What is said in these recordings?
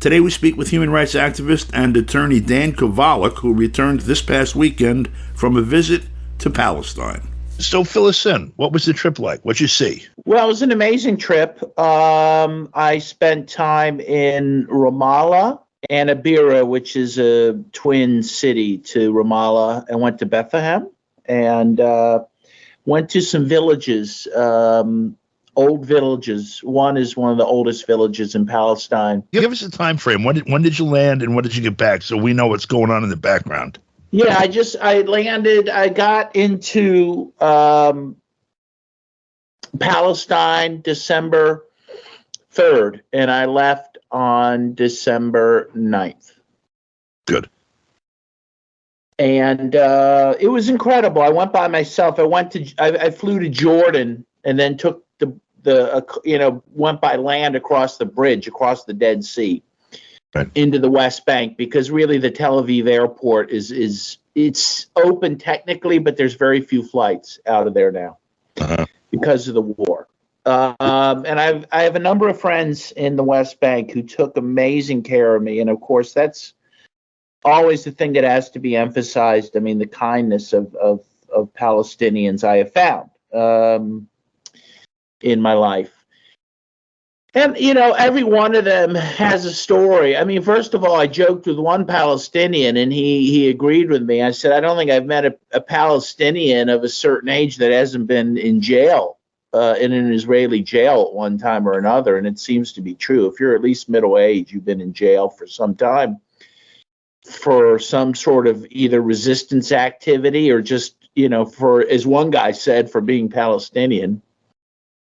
Today we speak with human rights activist and attorney Dan Kovalik, who returned this past weekend from a visit to Palestine. So fill us in. What was the trip like? What'd you see? Well, it was an amazing trip. I spent time in Ramallah and Abira, which is a twin city to Ramallah, and went to Bethlehem and went to some villages, old villages. One is one of the oldest villages in Palestine. Give us a time frame. When did you land and when did you get back so we know what's going on in the background? Yeah, I landed, I got into Palestine December 3rd, and I left on December 9th. Good. And it was incredible. I went by myself. I flew to Jordan and then took went by land across the bridge, across the Dead Sea, right, into the West Bank, because really the Tel Aviv airport it's open technically, but there's very few flights out of there now because of the war. And I have a number of friends in the West Bank who took amazing care of me. And of course, that's always the thing that has to be emphasized. I mean, the kindness of Palestinians I have found in my life. And, every one of them has a story. I mean, first of all, I joked with one Palestinian, and he agreed with me. I said, I don't think I've met a Palestinian of a certain age that hasn't been in jail, in an Israeli jail at one time or another. And it seems to be true. If you're at least middle age, you've been in jail for some time for some sort of either resistance activity or just, for, as one guy said, for being Palestinian.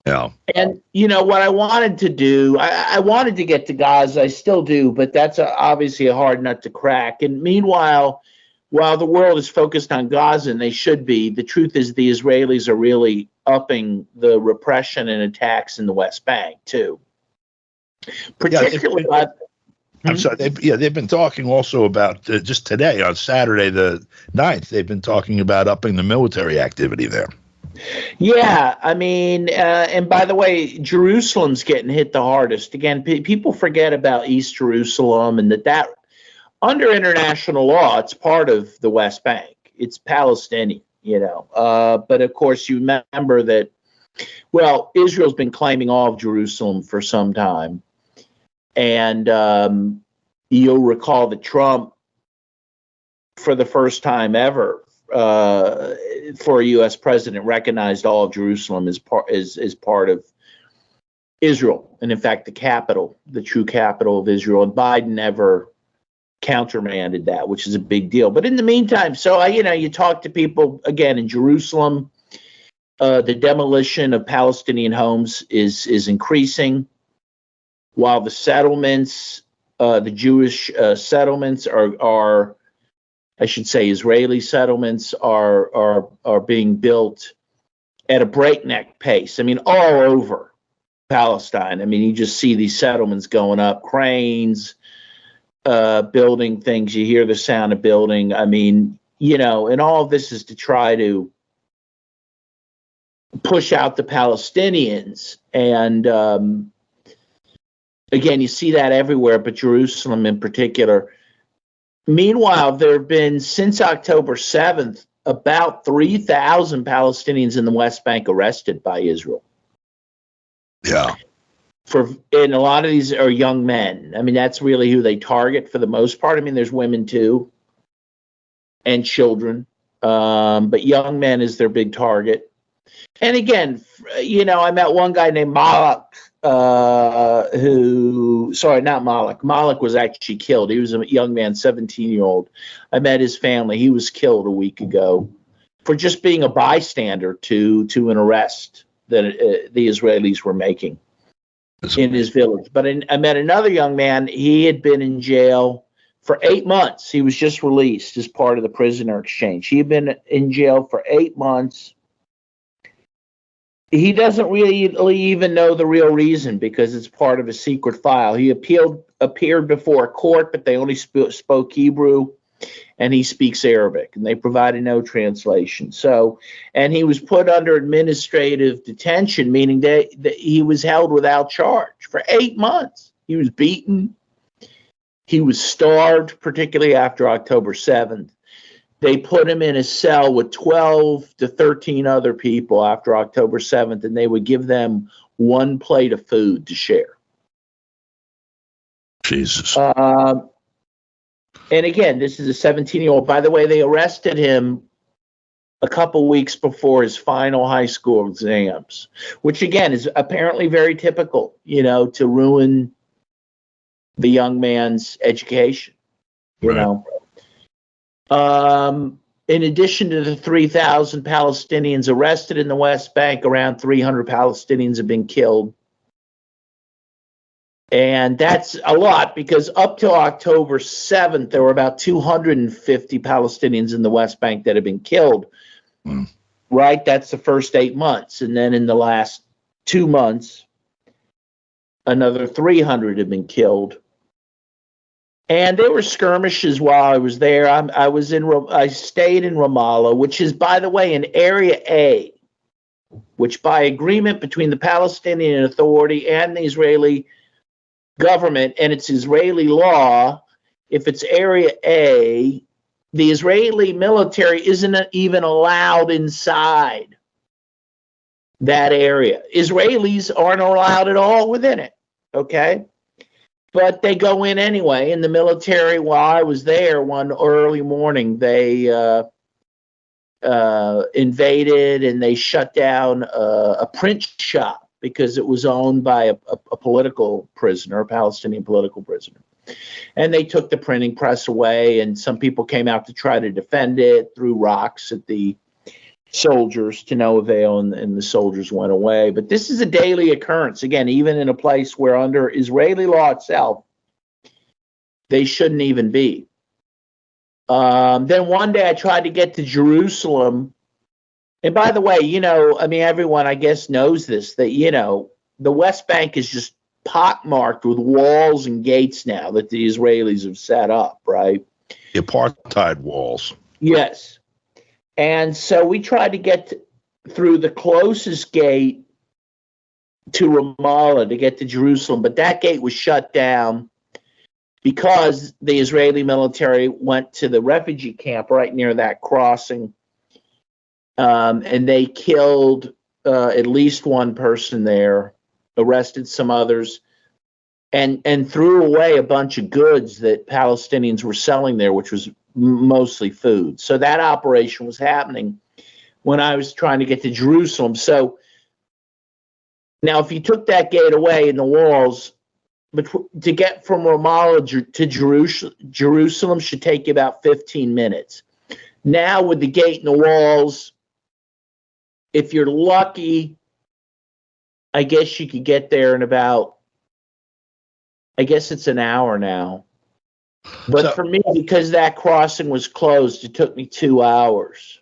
Yeah. And, what I wanted to do, I wanted to get to Gaza. I still do, but that's obviously a hard nut to crack. And meanwhile, while the world is focused on Gaza, and they should be, the truth is the Israelis are really upping the repression and attacks in the West Bank, too. Particularly, I'm sorry. They've been talking also about just today on Saturday, the 9th, they've been talking about upping the military activity there. Yeah, I mean, and by the way, Jerusalem's getting hit the hardest. Again, people forget about East Jerusalem and that under international law, it's part of the West Bank. It's Palestinian, But of course, you remember that, well, Israel's been claiming all of Jerusalem for some time. And you'll recall that Trump, for the first time ever, for a U.S. president, recognized all of Jerusalem as part of Israel, and in fact, the true capital of Israel. And Biden never countermanded that, which is a big deal. But in the meantime, so you talk to people again in Jerusalem. The demolition of Palestinian homes is increasing, while the settlements, the Jewish settlements are I should say Israeli settlements are being built at a breakneck pace. I mean, all over Palestine. I mean, you just see these settlements going up, cranes, building things. You hear the sound of building. I mean, and all of this is to try to push out the Palestinians. And again, you see that everywhere, but Jerusalem in particular. Meanwhile, there have been, since October 7th, about 3,000 Palestinians in the West Bank arrested by Israel. Yeah. And a lot of these are young men. I mean, that's really who they target for the most part. I mean, there's women too, and children, but young men is their big target. And again, I met one guy named Malak, Malak was actually killed. He was a young man, 17-year-old. I met his family. He was killed a week ago for just being a bystander to an arrest that the Israelis were making in his village. But I met another young man. He had been in jail for 8 months. He was just released as part of the prisoner exchange. He had been in jail for 8 months. He doesn't really even know the real reason because it's part of a secret file. He appeared before a court, but they only spoke Hebrew, and he speaks Arabic, and they provided no translation. So, and he was put under administrative detention, meaning that he was held without charge for 8 months. He was beaten. He was starved, particularly after October 7th. They put him in a cell with 12 to 13 other people after October 7th, and they would give them one plate of food to share. Jesus. And again, this is a 17-year-old. By the way, they arrested him a couple weeks before his final high school exams, which again is apparently very typical, to ruin the young man's education, you know. In addition to the 3,000 Palestinians arrested in the West Bank, around 300 Palestinians have been killed. And that's a lot because up till October 7th, there were about 250 Palestinians in the West Bank that had been killed. Right? That's the first 8 months. And then in the last 2 months, another 300 had been killed. And there were skirmishes while I was there. I stayed in Ramallah, which is, by the way, in Area A, which by agreement between the Palestinian Authority and the Israeli government, and it's Israeli law, if it's Area A, the Israeli military isn't even allowed inside that area. Israelis aren't allowed at all within it, okay? But they go in anyway. And the military, while I was there one early morning, they invaded and they shut down a print shop because it was owned by a political prisoner, a Palestinian political prisoner. And they took the printing press away, and some people came out to try to defend it, threw rocks at the soldiers to no avail, and the soldiers went away. But this is a daily occurrence, again, even in a place where under Israeli law itself, they shouldn't even be. Then one day I tried to get to Jerusalem. And by the way, everyone, I guess, knows this, that, the West Bank is just pockmarked with walls and gates now that the Israelis have set up, right? The apartheid walls. Yes. And so we tried to get through the closest gate to Ramallah to get to Jerusalem, but that gate was shut down because the Israeli military went to the refugee camp right near that crossing, and they killed at least one person there, arrested some others, and threw away a bunch of goods that Palestinians were selling there, which was mostly food. So that operation was happening when I was trying to get to Jerusalem. So now if you took that gate away in the walls, to get from Ramallah to Jerusalem should take you about 15 minutes. Now with the gate and the walls, if you're lucky, I guess you could get there in about, I guess it's an hour now. But for me, because that crossing was closed, it took me 2 hours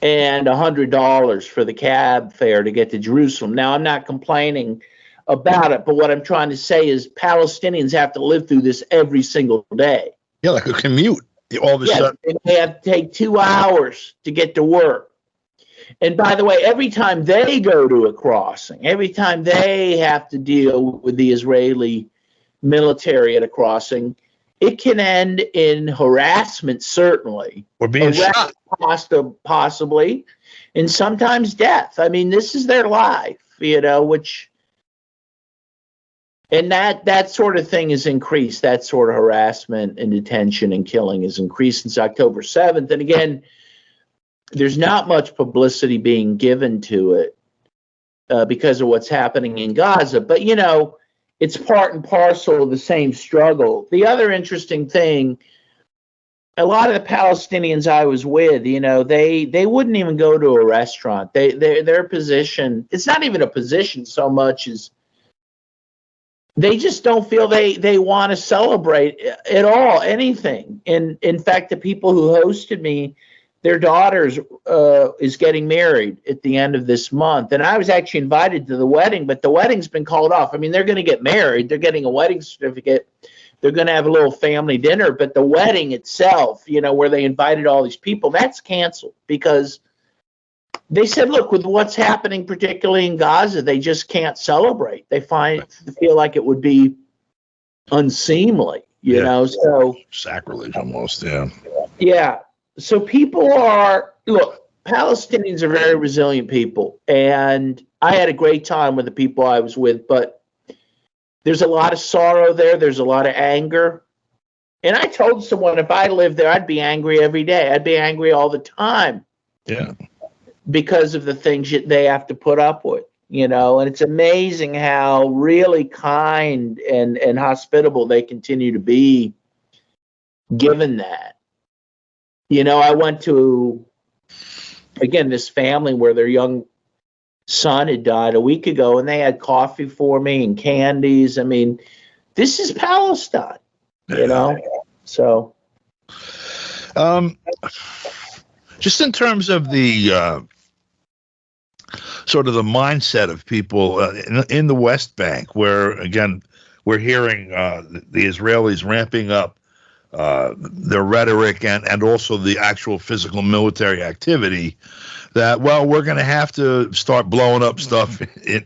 and $100 for the cab fare to get to Jerusalem. Now, I'm not complaining about it, but what I'm trying to say is Palestinians have to live through this every single day. Yeah, like a commute. All of a sudden, they have to take 2 hours to get to work. And by the way, every time they go to a crossing, every time they have to deal with the Israeli military at a crossing, it can end in harassment, certainly, or being shot, possibly, and sometimes death. I mean, this is their life, and that sort of thing has increased. That sort of harassment and detention and killing has increased since October 7th. And again, there's not much publicity being given to it because of what's happening in Gaza. But, it's part and parcel of the same struggle. The other interesting thing, a lot of the Palestinians I was with, they wouldn't even go to a restaurant. Their position, it's not even a position so much as they just don't feel they want to celebrate at all, anything. And in fact, the people who hosted me, their daughter is getting married at the end of this month. And I was actually invited to the wedding, but the wedding's been called off. I mean, they're going to get married. They're getting a wedding certificate. They're going to have a little family dinner. But the wedding itself, where they invited all these people, that's canceled because they said, look, with what's happening, particularly in Gaza, they just can't celebrate. They feel like it would be unseemly, you Yeah. know. So Sacrilege almost. Yeah. yeah, so Palestinians are very resilient people, and I had a great time with the people I was with, but there's a lot of sorrow there. There's a lot of anger. And I told someone if I lived there, I'd be angry every day. I'd be angry all the time. Yeah. Because of the things they have to put up with, you know. And it's amazing how really kind and hospitable they continue to be given that. You know, I went to, again, this family where their young son had died a week ago, and they had coffee for me and candies. I mean, this is Palestine, you know. So just in terms of the sort of the mindset of people in the West Bank, where again we're hearing the Israelis ramping up their rhetoric and also the actual physical military activity, that, well, we're going to have to start blowing up stuff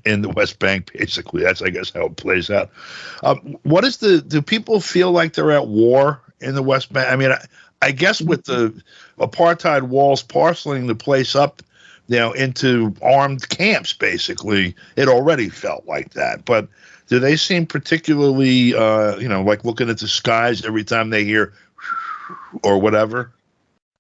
in the West Bank, basically. That's, I guess, how it plays out. Do people feel like they're at war in the West Bank? I mean, I guess with the apartheid walls parceling the place up, you know, into armed camps, basically, it already felt like that. But do they seem particularly, you know, like looking at the skies every time they hear or whatever?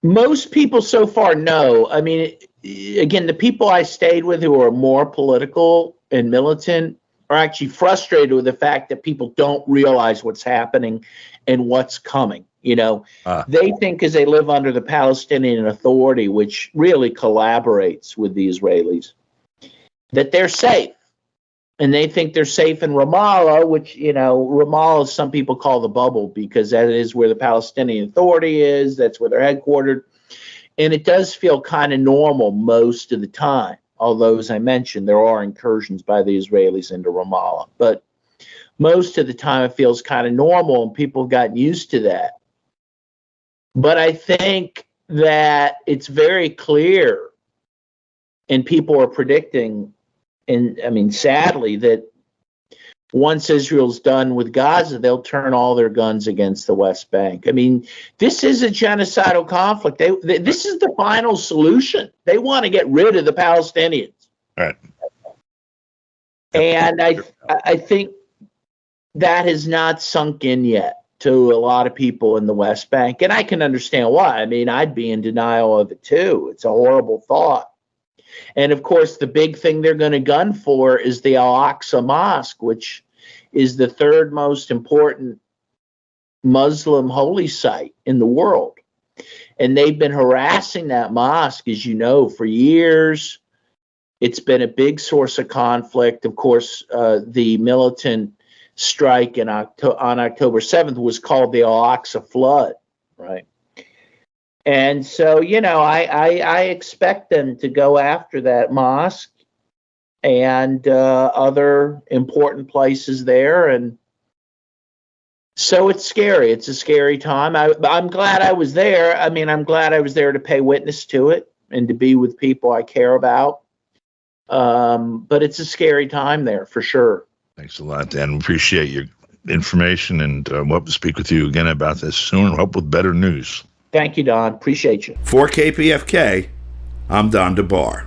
most people so far no. I mean, again, the people I stayed with who are more political and militant are actually frustrated with the fact that people don't realize what's happening and what's coming. You know, they think because they live under the Palestinian Authority, which really collaborates with the Israelis, that they're safe. And they think they're safe in Ramallah, which, you know, Ramallah, some people call the bubble because that is where the Palestinian Authority is. That's where they're headquartered. And it does feel kind of normal most of the time. Although, as I mentioned, there are incursions by the Israelis into Ramallah. But most of the time it feels kind of normal and people have gotten used to that. But I think that it's very clear, and people are predicting, and I mean, sadly, that once Israel's done with Gaza, they'll turn all their guns against the West Bank. I mean, this is a genocidal conflict. This is the final solution. They want to get rid of the Palestinians. Right. And I think that has not sunk in yet to a lot of people in the West Bank. And I can understand why. I mean, I'd be in denial of it too. It's a horrible thought. And of course, the big thing they're going to gun for is the Al-Aqsa Mosque, which is the third most important Muslim holy site in the world. And they've been harassing that mosque, as you know, for years. It's been a big source of conflict. Of course, the militant strike on October 7th was called the Al-Aqsa Flood, right? And so, you know, I expect them to go after that mosque and other important places there. And so it's scary. It's a scary time. I'm glad I was there. I mean, I'm glad I was there to pay witness to it and to be with people I care about. But it's a scary time there for sure. Thanks a lot, Dan. Appreciate your information, and hope to speak with you again about this soon. Hope with better news. Thank you, Don. Appreciate you. For KPFK, I'm Don DeBar.